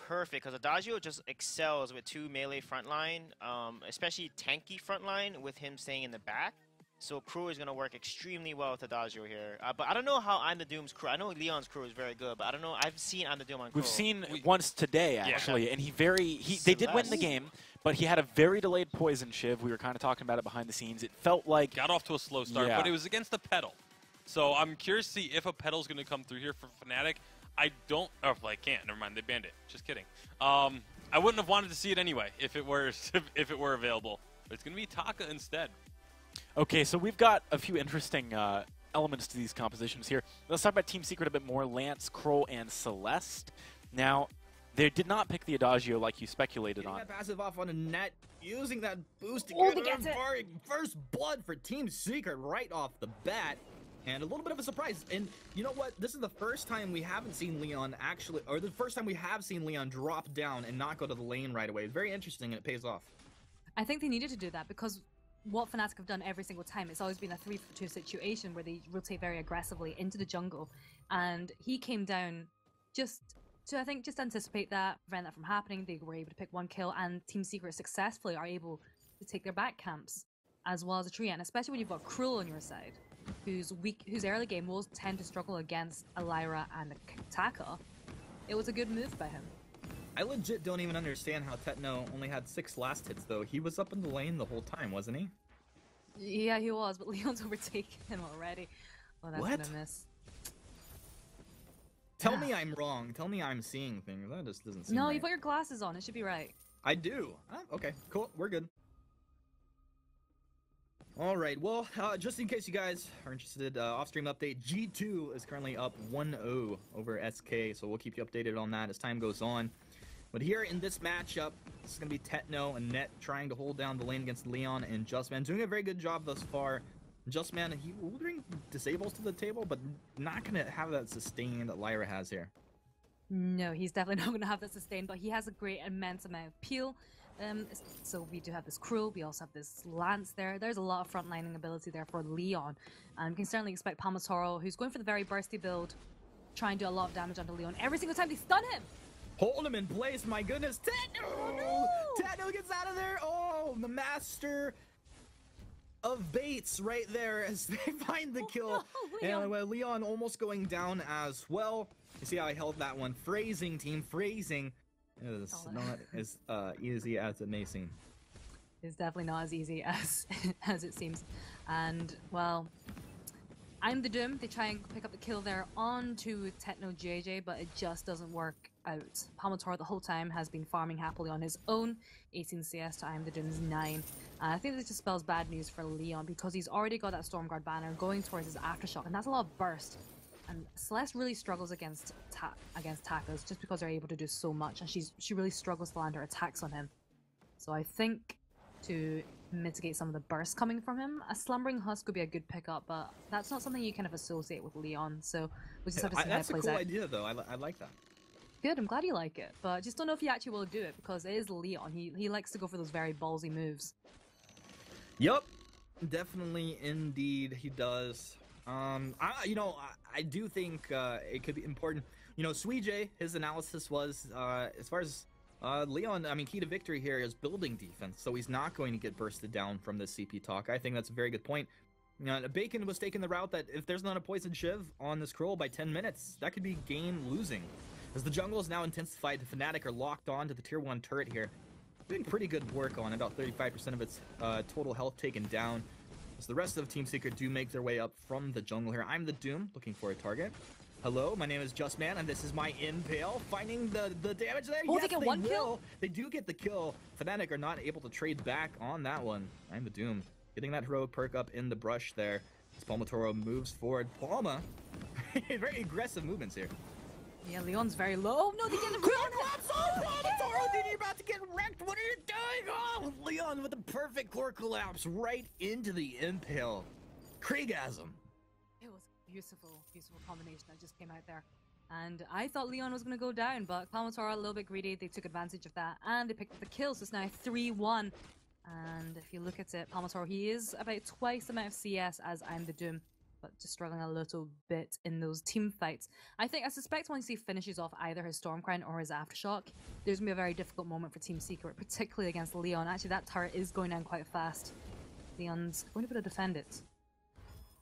perfect because Adagio just excels with 2 melee frontline, especially tanky frontline with him staying in the back. So crew is going to work extremely well with Adagio here. But I don't know how I'm the Doom's crew. I know Leon's crew is very good, but I don't know. I've seen I'm the Doom on crew. We've seen once today, actually, and they did win the game, but he had a very delayed poison shiv. We were kind of talking about it behind the scenes. It felt like... Got off to a slow start, but it was against the pedal. So I'm curious to see if a pedal's going to come through here for FNATIC. I don't... Oh, I can't. Never mind. They banned it. Just kidding. I wouldn't have wanted to see it anyway if it were available. But it's going to be Taka instead. Okay, so we've got a few interesting elements to these compositions here. Let's talk about Team Secret a bit more. Lance, Kroll, and Celeste. Now, they did not pick the Adagio like you speculated on. That passive off on a net, using that boost to get first blood for Team Secret right off the bat. And a little bit of a surprise. And you know what? This is the first time we haven't seen Leon actually, or the first time we have seen Leon drop down and not go to the lane right away. Very interesting, and it pays off. I think they needed to do that because what FNATIC have done every single time, it's always been a 3-for-2 situation where they rotate very aggressively into the jungle. And he came down just to, I think, just anticipate that, prevent that from happening. They were able to pick 1 kill, and Team Secret successfully are able to take their back camps as well as a tree. And especially when you've got Cruel on your side, whose early game will tend to struggle against a Lyra and a Taka. It was a good move by him. I legit don't even understand how Tetno only had 6 last hits, though. He was up in the lane the whole time, wasn't he? Yeah, he was, but Leon's overtaken him already. Oh, that's What? gonna miss. Tell me I'm wrong. Tell me I'm seeing things. That just doesn't seem No, right. you put your glasses on. It should be right. I do. Okay, cool. We're good. All right. Well, just in case you guys are interested, off-stream update, G2 is currently up 1-0 over SK, so we'll keep you updated on that as time goes on. But here in this matchup, this is going to be Tetno and Net trying to hold down the lane against Leon and Justman. Doing a very good job thus far. Justman, he will bring disables to the table, but not going to have that sustain that Lyra has here. No, he's definitely not going to have that sustain, but he has a great immense amount of peel. So we do have this Cruel, we also have this Lance there. There's a lot of frontlining ability there for Leon. And you can certainly expect Palmatoro, who's going for the very bursty build, try and do a lot of damage onto Leon every single time they stun him. Hold him in place, my goodness. Tetno! Oh, no! Tetno gets out of there. Oh, the master of baits right there as they find the kill. No, and Leon almost going down as well. You see how I held that one. Phrasing, team, phrasing. It's not as easy as it may seem. It's definitely not as easy as as it seems. And, well, I'm the Doom. They try and pick up the kill there onto Tetno JJ, but it just doesn't work out. Palmatoro the whole time has been farming happily on his own. 18 CS to I'm the Doom's 9. I think this just spells bad news for Leon because he's already got that Stormguard banner going towards his Aftershock, and that's a lot of burst. And Celeste really struggles against Takas just because they're able to do so much, and she really struggles to land her attacks on him. So I think to mitigate some of the burst coming from him, a Slumbering Husk would be a good pickup, but that's not something you kind of associate with Leon, so we just have to see how it That's a plays cool out. idea, though. I like that. Good, I'm glad you like it, but just don't know if he actually will do it because it is Leon. He likes to go for those very ballsy moves. Yup, definitely, indeed, he does. I do think it could be important. You know, Suijay, his analysis was as far as Leon, I mean, key to victory here is building defense, so he's not going to get bursted down from this CP talk. I think that's a very good point. You know, Bacon was taking the route that if there's not a poison shiv on this scroll by 10 minutes, that could be game losing. As the jungle is now intensified, the FNATIC are locked on to the tier 1 turret here. Doing pretty good work on about 35% of its total health taken down. As the rest of Team Secret do make their way up from the jungle here. I'm the Doom, looking for a target. Hello, my name is Justman, and this is my impale. Finding the damage there. Oh, yes, they get one kill? They do get the kill. FNATIC are not able to trade back on that one. I'm the Doom. Getting that heroic perk up in the brush there. As Palmatoro moves forward. Palma, very aggressive movements here. Yeah, Leon's very low. Oh, no, they get the Palmatoro, dude, you're about to get wrecked. What are you doing? Oh, Leon with the perfect core collapse right into the impale. Craigasm. It was a beautiful, beautiful combination that just came out there. And I thought Leon was going to go down, but Palmatoro a little bit greedy. They took advantage of that, and they picked up the kill, so it's now 3-1. And if you look at it, Palmatoro, he is about twice the amount of CS as I'm the Doom. but just struggling a little bit in those team fights. I suspect once he finishes off either his Stormcrown or his Aftershock, there's going to be a very difficult moment for Team Secret, particularly against Leon. Actually, that turret is going down quite fast. Leon's going to be able to defend it.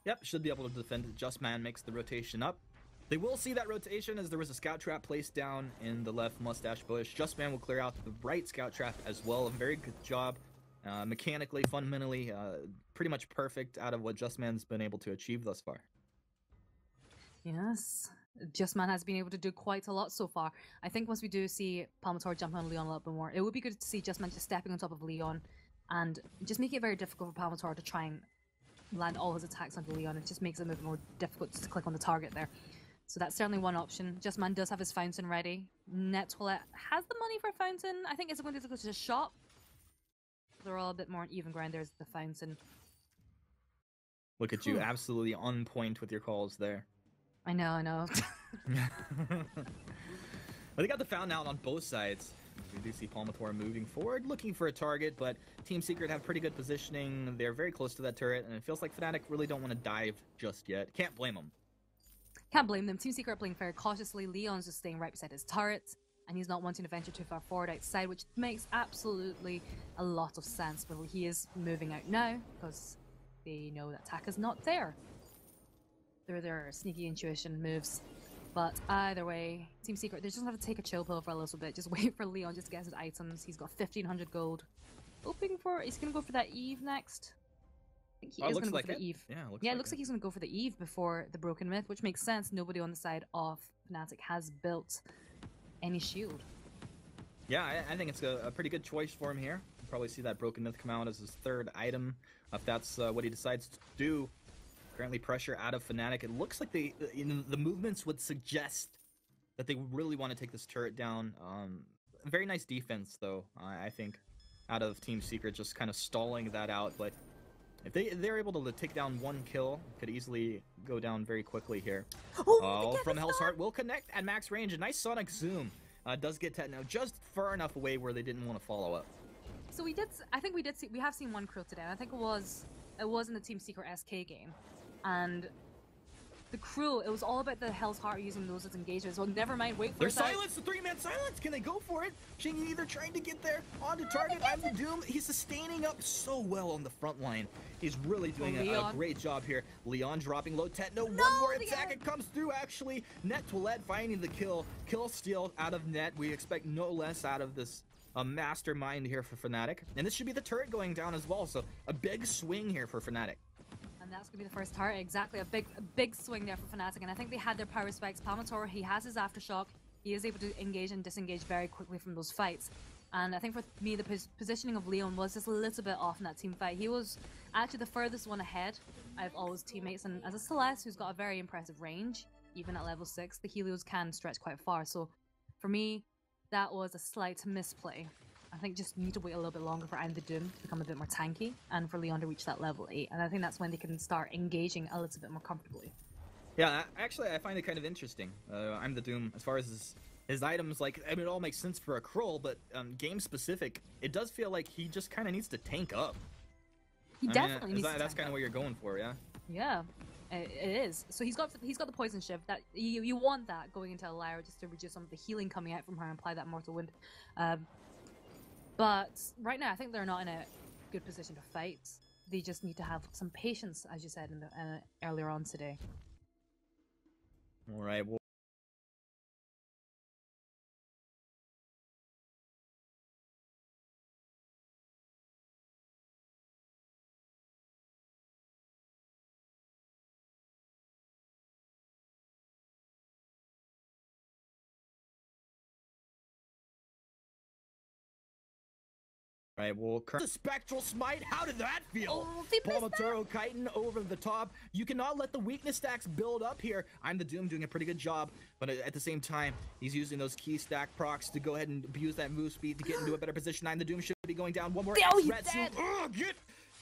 Yep, should be able to defend it. Just Man makes the rotation up. They will see that rotation as there was a scout trap placed down in the left mustache bush. Just Man will clear out the right scout trap as well. A very good job. Mechanically, fundamentally, pretty much perfect out of what Just Man's been able to achieve thus far. Yes, Just Man has been able to do quite a lot so far. I think once we do see Palmator jump on Leon a little bit more, it would be good to see Just Man just stepping on top of Leon and just make it very difficult for Palmator to try and land all his attacks onto Leon. It just makes it a bit more difficult to click on the target there. So that's certainly one option. Just Man does have his fountain ready. Nettoilette has the money for a fountain. I think it's going to go to the shop. They're all a bit more on even ground. There's the fountain. Look at you, absolutely on point with your calls there. I know. But they got the fountain out on both sides. We do see Palmator moving forward, looking for a target, but Team Secret have pretty good positioning. They're very close to that turret, and it feels like FNATIC really don't want to dive just yet. Can't blame them. Can't blame them. Team Secret playing very cautiously. Leon's just staying right beside his turret, and he's not wanting to venture too far forward outside, which makes absolutely a lot of sense. But he is moving out now because they know that Taka's not there. They're their sneaky intuition moves. But either way, Team Secret, they just have to take a chill pill for a little bit. Just wait for Leon just to get his items. He's got 1,500 gold. Hoping for... He's going to go for that Eve next. I think he is going to go for the Eve. Yeah, it looks like he's going to go for the Eve before the Broken Myth, which makes sense. Nobody on the side of FNATIC has built any shield. Yeah, I think it's a pretty good choice for him here. You'll probably see that Broken Myth come out as his third item, if that's what he decides to do. Currently pressure out of FNATIC. It looks like the movements would suggest that they really want to take this turret down. Very nice defense, though, I think, out of Team Secret, just kind of stalling that out. But if they're able to take down one kill, could easily go down very quickly here. From Hell's Heart will connect at max range. A nice Sonic Zoom does get Tetno just far enough away where they didn't want to follow up. So we have seen one crew today. And I think it was in the Team Secret SK game. And the crew, it was all about the Hell's Heart using those as engagements. Well, never mind, wait for There's silence, the three-man silence. Can they go for it? Shingy either trying to get there onto target. I'm the Doom. He's sustaining up so well on the front line. He's really doing a great job here. Leon dropping low. Tetno, one more attack. It comes through, actually. Nettoilette finding the kill. Kill steal out of Net. We expect no less out of this mastermind here for FNATIC. And this should be the turret going down as well. So a big swing here for FNATIC. And that's going to be the first turret, exactly. A big swing there for FNATIC. And I think they had their power spikes. Palmator, he has his Aftershock. He is able to engage and disengage very quickly from those fights. And I think for me, the positioning of Leon was just a little bit off in that team fight. He was actually the furthest one ahead out of all his teammates. And as a Celeste, who's got a very impressive range, even at level 6, the Helios can stretch quite far. So for me, that was a slight misplay. I think just need to wait a little bit longer for I'm the Doom to become a bit more tanky and for Leon to reach that level 8. And I think that's when they can start engaging a little bit more comfortably. Yeah, actually, I find it kind of interesting. I'm the Doom, as far as his items, like, I mean, it all makes sense for a Krull, but game specific, it does feel like he just kind of needs to tank up. He definitely needs to That's kind of what you're going for, yeah? Yeah, it is. So he's got the poison shift. That you want that going into Lyra just to reduce some of the healing coming out from her and apply that mortal wound. But right now, I think they're not in a good position to fight. They just need to have some patience, as you said in the, earlier on today. All right. Well, the Spectral Smite, how did that feel? Palmator kiting over the top. You cannot let the weakness stacks build up here. I'm the Doom doing a pretty good job, but at the same time, he's using those key stack procs to go ahead and abuse that move speed to get into a better position. I'm the Doom should be going down. One more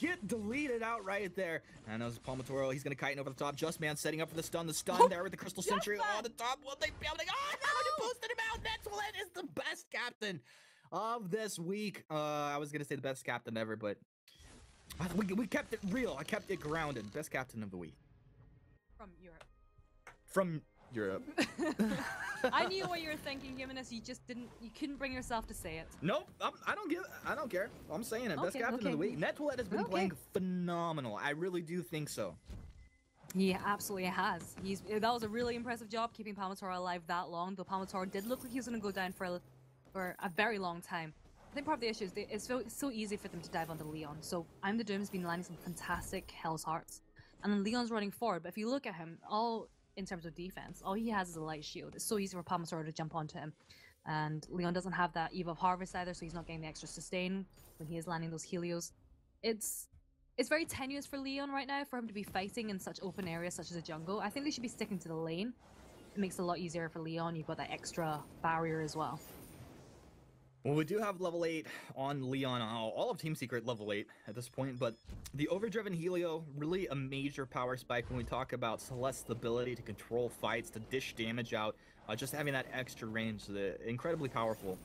get deleted out right there. And as Palmator, he's gonna kite over the top. Just Man setting up for the stun. The stun there with the Crystal Sentry on the top. Will they be able to? Oh, no, they boosted him out. Nettoilette is the best captain of this week. I was gonna say the best captain ever, but we kept it real. I kept it grounded. Best captain of the week. From Europe. From Europe. I knew what you were thinking, Humanist. You just didn't. You couldn't bring yourself to say it. Nope, I don't care. I'm saying it. Best Okay, captain of the okay. week. Nettoilette has been Okay. playing phenomenal. I really do think so. He absolutely has. That was a really impressive job keeping Palmatora alive that long. Though Palmatora did look like he was going to go down for a very long time. I think part of the issue is it's so easy for them to dive onto Leon. So I'm the Doom's been landing some fantastic Hell's Hearts, and then Leon's running forward. But if you look at him, all in terms of defense, all he has is a light shield. It's so easy for Palmatora to jump onto him, and Leon doesn't have that Eve of Harvest either, so he's not getting the extra sustain when he is landing those Helios. It's very tenuous for Leon right now for him to be fighting in such open areas such as a jungle. I think they should be sticking to the lane. It makes it a lot easier for Leon. You've got that extra barrier as well. Well, we do have level 8 on Leon. All of Team Secret level 8 at this point, but the overdriven Helio, really a major power spike when we talk about Celeste's ability to control fights, to dish damage out, just having that extra range, incredibly powerful.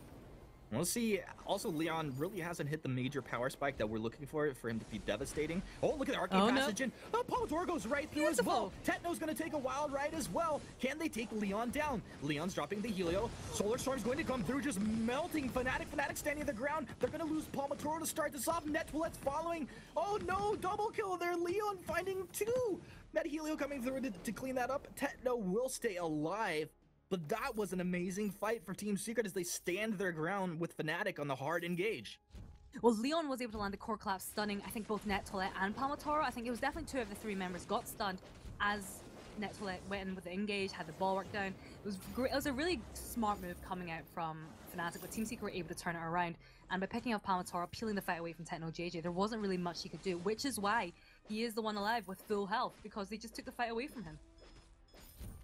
We'll see. Also, Leon really hasn't hit the major power spike that we're looking for him to be devastating. Oh, look at the arcane passage, and Palmatora goes right through as well. Techno's going to take a wild ride as well. Can they take Leon down? Leon's dropping the Helio. Solar Storm's going to come through, just melting FNATIC. FNATIC standing on the ground. They're going to lose Palmatora to start this off. Nettoilette's following. Oh no, double kill there. Leon finding 2. That Helio coming through to clean that up. Techno will stay alive. But that was an amazing fight for Team Secret as they stand their ground with FNATIC on the hard engage. Well, Leon was able to land the core collapse, stunning, I think, both Nettoilette and Palmatora. I think it was definitely 2 of the 3 members got stunned as Nettoilette went in with the engage, had the bulwark down. It was great. It was a really smart move coming out from FNATIC, but Team Secret were able to turn it around. And by picking up Palmatora, peeling the fight away from Techno JJ, there wasn't really much he could do, which is why he is the one alive with full health, because they just took the fight away from him.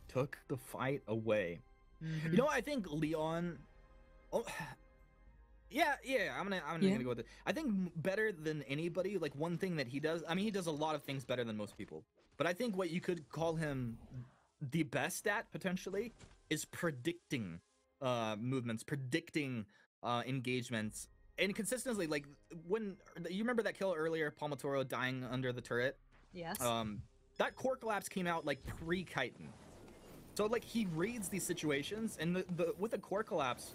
Took the fight away. Mm-hmm. You know, I think Leon. Oh, yeah. I'm gonna go with it. I think better than anybody. Like, one thing that he does. I mean, he does a lot of things better than most people. But I think what you could call him the best at potentially is predicting movements, predicting engagements, and consistently. Like, when you remember that kill earlier, Palmatora dying under the turret. Yes. That core collapse came out like pre-chitin. So, like, he reads these situations, and with a core collapse,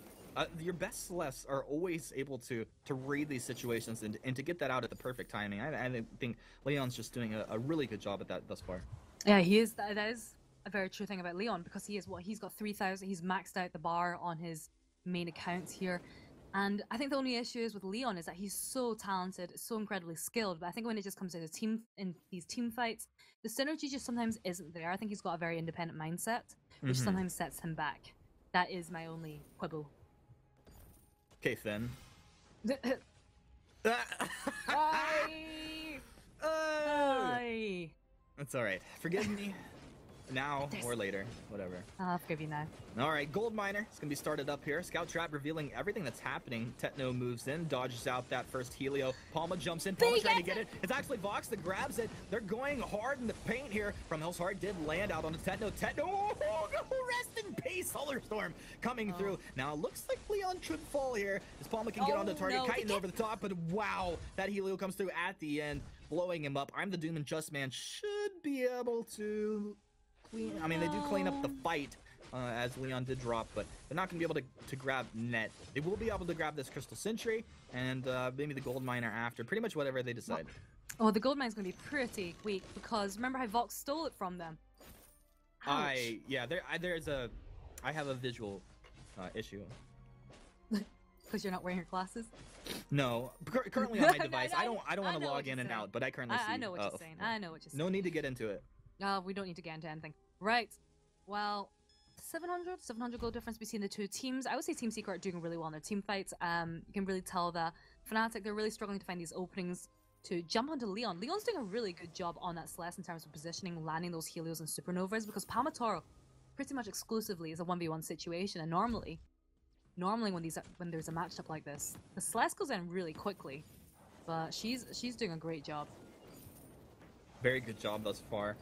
your best Celeste are always able to read these situations and to get that out at the perfect timing. I think Leon's just doing a really good job at that thus far. Yeah, he is. That is a very true thing about Leon, because he's got 3,000. He's maxed out the bar on his main accounts here. And I think the only issue is with Leon is that he's so talented, so incredibly skilled. But I think when it just comes to in these team fights, the synergy just sometimes isn't there. I think he's got a very independent mindset, which sometimes sets him back. That is my only quibble. Okay, Finn. That's all right. Forgive me. Now or later, whatever. I'll forgive you now. All right, Gold Miner. It's going to be started up here. Scout Trap revealing everything that's happening. Techno moves in, dodges out that first Helio. Palma jumps in. Palma trying to get it. It's actually Vox that grabs it. They're going hard in the paint here. From Hell's Heart did land out on the Techno. Techno, oh, no, rest in peace. Solar Storm coming through. Now, it looks like Leon should fall here as Palma can get on the target. Chitin over the top, but wow, that Helio comes through at the end, blowing him up. I'm the Doom and Just Man should be able to... I mean, they do clean up the fight, as Leon did drop, but they're not going to be able to grab Net. They will be able to grab this Crystal Sentry and maybe the Gold Miner after, pretty much whatever they decide. Oh, the Gold Mine's going to be pretty weak, because remember how Vox stole it from them? Ouch. I have a visual issue. Because you're not wearing your glasses? No, currently on my device. I don't want to log in and out, but I currently see. I know what you're saying. I know what you're saying. No need to get into it. We don't need to get into anything. Right. Well, 700 goal difference between the two teams. I would say Team Secret are doing really well in their team fights. You can really tell that FNATIC, they're really struggling to find these openings to jump onto Leon. Leon's doing a really good job on that Celeste in terms of positioning, landing those Helios and Supernovas, because Palmatora pretty much exclusively is a 1v1 situation, and normally when there's a matchup like this, the Celeste goes in really quickly, but she's doing a great job. Very good job thus far.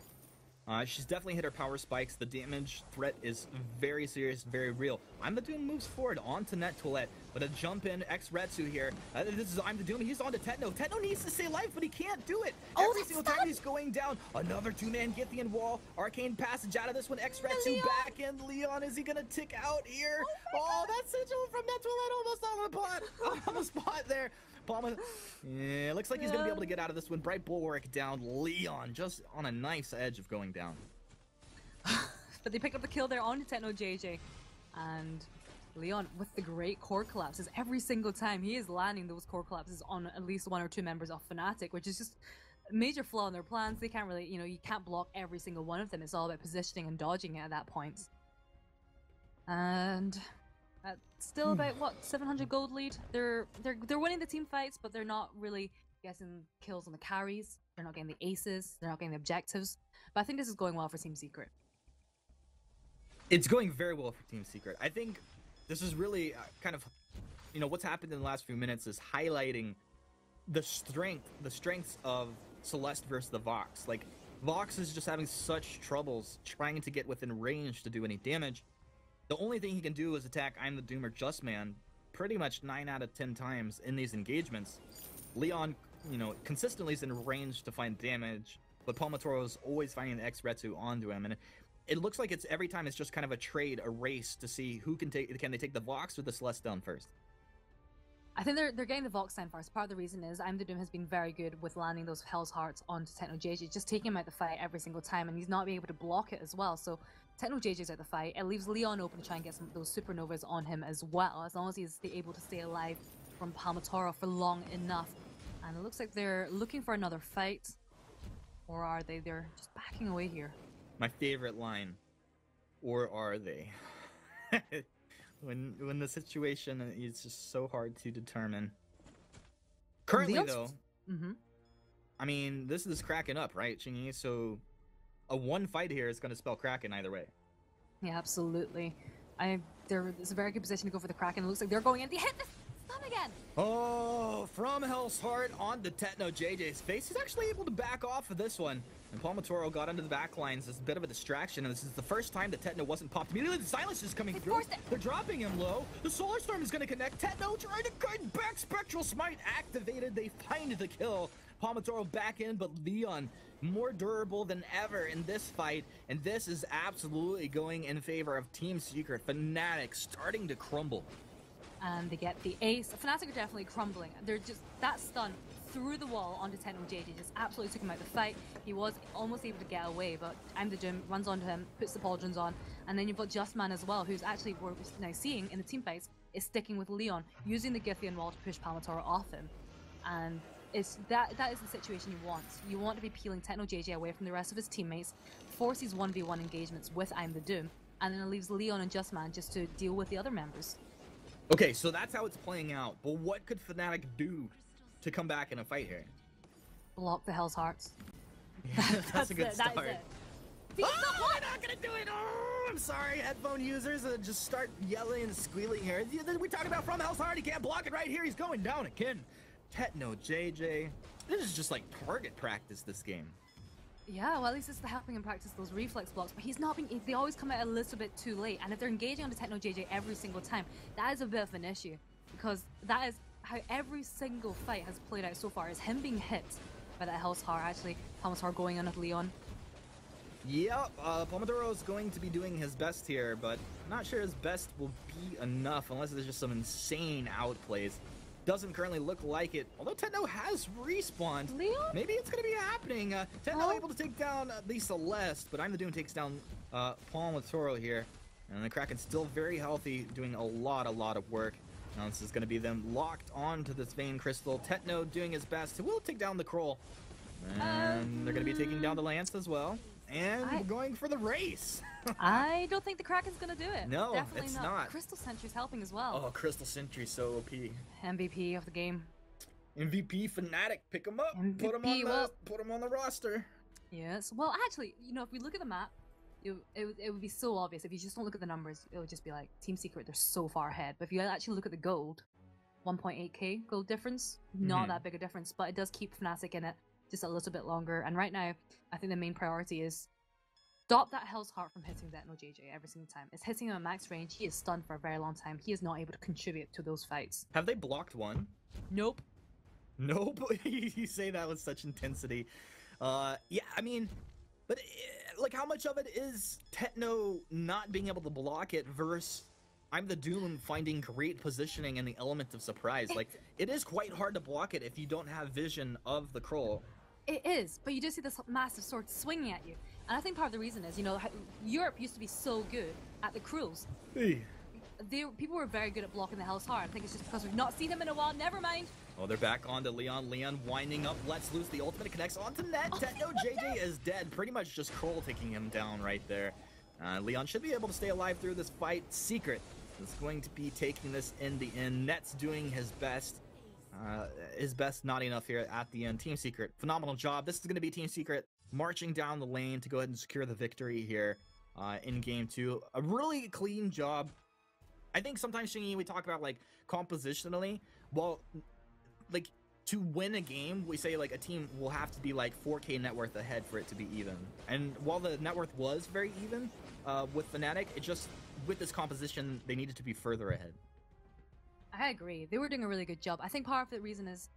She's definitely hit her power spikes. The damage threat is very serious, very real. I'm the Doom moves forward onto Net Toilette, but a jump in X-Retsu here. This is I'm the Doom. He's on to Tetno. Tetno needs to stay alive, but he can't do it. Every single time he's going down. Another two-man Githian wall. Arcane passage out of this one. X-Retsu back in. Leon, is he gonna tick out here? Oh, that's such a from Net Toilette almost on the spot. On the spot there. Palma, yeah, looks like he's gonna be able to get out of this one. Bright Bulwark down. Leon just on a nice edge of going down. But they pick up the kill there on Techno JJ. And Leon with the great core collapses. Every single time he is landing those core collapses on at least one or two members of FNATIC, which is just a major flaw in their plans. They can't really, you can't block every single one of them. It's all about positioning and dodging it at that point. And still about what 700 gold lead. They're winning the team fights, but they're not really getting kills on the carries. They're not getting the aces. They're not getting the objectives. But I think this is going well for Team Secret. It's going very well for Team Secret. I think this is really kind of, what's happened in the last few minutes is highlighting the strengths of Celeste versus the Vox. Like, Vox is just having such troubles trying to get within range to do any damage. The only thing he can do is attack I'm the Doom or Just Man pretty much 9 out of 10 times in these engagements. Leon, consistently is in range to find damage, but Palmatoro is always finding the X-Retsu onto him, and it looks like it's every time it's just kind of a trade, a race to see who can they take the Vox or the Celeste down first. I think they're getting the Vox down first. Part of the reason is I'm the Doom has been very good with landing those Hell's Hearts onto Techno JJ, just taking him out the fight every single time, and he's not being able to block it as well. So Techno JJ's out the fight. It leaves Leon open to try and get some of those supernovas on him as well, as long as he's able to stay alive from Palmatoro for long enough. And it looks like they're looking for another fight, or are they? They're just backing away here. My favorite line, or are they? When the situation is just so hard to determine. Currently, though, I mean, this is cracking up, right, Chingy? So a one fight here is going to spell Kraken either way. Yeah, absolutely. It's a very good position to go for the Kraken. It looks like they're going in. They hit the stun again. Oh, from Hell's Heart on the Techno JJ's face. He's actually able to back off of this one. And Palmatoro got into the back lines. It's a bit of a distraction, and this is the first time that Techno wasn't popped. Immediately, the silence is coming through. They're dropping him low. The Solar Storm is going to connect. Techno trying to cut back. Spectral Smite activated. They find the kill. Palmatoro back in, but Leon more durable than ever in this fight. And this is absolutely going in favor of Team Secret. FNATIC starting to crumble. And they get the ace. FNATIC are definitely crumbling. They're just, that stun through the wall onto Techno JJ just absolutely took him out of the fight. He was almost able to get away, but I'm the Doom runs onto him, puts the pauldrons on, and then you've got Just Man as well, who's actually, we're now seeing in the team fights, is sticking with Leon, using the Githian wall to push Palmatoro off him. And that is the situation you want. You want to be peeling Techno JJ away from the rest of his teammates, force these 1v1 engagements with I'm the Doom, and then it leaves Leon and Just Man just to deal with the other members. Okay, so that's how it's playing out. But what could FNATIC do to come back in a fight here? Block the Hell's Hearts. Yeah, that's a good start. That is it. Oh, we're not gonna do it! Oh, I'm sorry, headphone users. Just start yelling and squealing here. We're talking about from Hell's Heart. He can't block it right here. He's going down again. Techno JJ. This is just like target practice, this game. Yeah, well, at least it's helping him practice those reflex blocks, but he's not being, they always come out a little bit too late, and if they're engaging on the Techno JJ every single time, that is a bit of an issue, because that is how every single fight has played out so far, is him being hit by that Hell's Heart, actually, Palmatoro going in with Leon. Yep, Palmatoro is going to be doing his best here, but I'm not sure his best will be enough, unless there's just some insane outplays. Doesn't currently look like it, although Techno has respawned. Leon? Maybe it's going to be happening. Techno able to take down the Celeste, but I'm the Doom takes down Palmatoro here. And the Kraken's still very healthy, doing a lot of work. Now this is going to be them locked onto this Vein Crystal. Techno doing his best. He will take down the Kroll. And they're going to be taking down the Lance as well. And we're going for the race. I don't think the Kraken's gonna do it. No, definitely it's not. not. Crystal Sentry's helping as well. Oh, Crystal Sentry so OP. MVP of the game. MVP FNATIC, pick him up. MVP, put him on the roster. Yes. Well, actually, if we look at the map, it would be so obvious. If you just don't look at the numbers, it would just be like Team Secret, they're so far ahead. But if you actually look at the gold, 1.8k gold difference, not that big a difference, but it does keep FNATIC in it just a little bit longer. And right now, I think the main priority is stop that Hell's Heart from hitting Techno JJ every single time. It's hitting him at max range. He is stunned for a very long time. He is not able to contribute to those fights. Have they blocked one? Nope. Nope. You say that with such intensity. Yeah, I mean, but like, how much of it is Techno not being able to block it versus I'm the Doom finding great positioning and the element of surprise? Like, it is quite hard to block it if you don't have vision of the Kroll. It is, but you do see this massive sword swinging at you. And I think part of the reason is, you know, Europe used to be so good at the Krulls. Hey. People were very good at blocking the Hell's Heart. I think it's just because we've not seen him in a while. Never mind. Oh, they're back onto Leon. Leon winding up, lets loose. The ultimate connects onto net. Techno JJ is dead. Pretty much just Kroll taking him down right there. Leon should be able to stay alive through this fight. Secret is going to be taking this in the end. Net's doing his best. Not enough here at the end. Team Secret, phenomenal job. This is going to be Team Secret marching down the lane to go ahead and secure the victory here in Game 2. A really clean job. I think sometimes, Shingy, we talk about, like, compositionally. Well, like, to win a game, we say, like, a team will have to be, like, 4K net worth ahead for it to be even. And while the net worth was very even with FNATIC, it just, with this composition, they needed to be further ahead. I agree. They were doing a really good job. I think part of the reason is